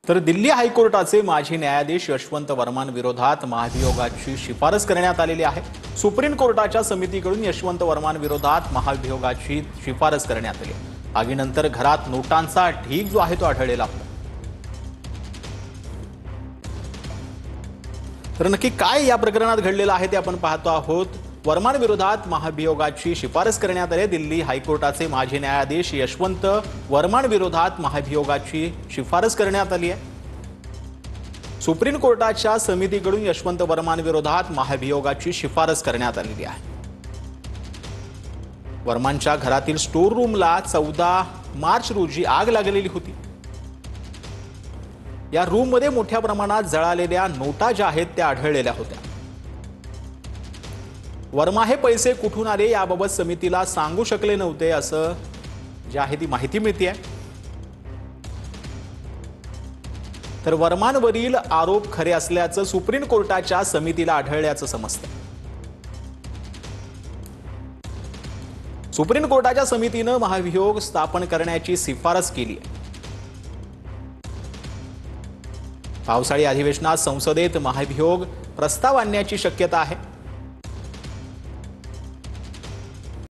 तर दिल्ली हायकोर्टाचे माजी न्यायाधीश यशवंत वर्मांविरोधात महाभियोगाची शिफारस करण्यात आलेली आहे। सुप्रीम कोर्टाच्या समितीकडून यशवंत वर्मांविरोधात महाभियोगाची शिफारस करण्यात आली। आगीनंतर घरात नोटांचा ढीग जो आहे तो आढळलेला होता। तर नक्की काय या प्रकरणात घडलेलं आहे ते आपण पाहतो आहोत। वर्मांविरोधात महाभियोगाची शिफारस करण्यात आली। दिल्ली हायकोर्टाचे माजी न्यायाधीश यशवंत वर्मांविरोधात महाभियोगाची शिफारस करण्यात आली आहे। सुप्रीम कोर्टाच्या समितीकडून यशवंत वर्मांविरोधात महाभियोगाची शिफारस करण्यात आलेली आहे। वर्मांच्या घरातील स्टोर रूमला 14 मार्च रोजी आग लागलेली होती। या रूममध्ये मोठ्या प्रमाणात जळालेल्या नोटा ज्या आहेत त्या आढळलेल्या होत्या। वर्मा हे पैसे कुठून आले याबाबत समितीला सांगू शकले नव्हते असं जे आहे ती माहिती मिळते। तर वर्मांवरील आरोप खरे असल्याचं सुप्रीम कोर्टाच्या समितीला आढळल्याचं समजतं। सुप्रीम कोर्टाच्या समितीने महाभियोग स्थापन करण्याची शिफारस केली आहे। पावसाळी अधिवेशनात संसदेत महाभियोग प्रस्ताव आणण्याची शक्यता आहे।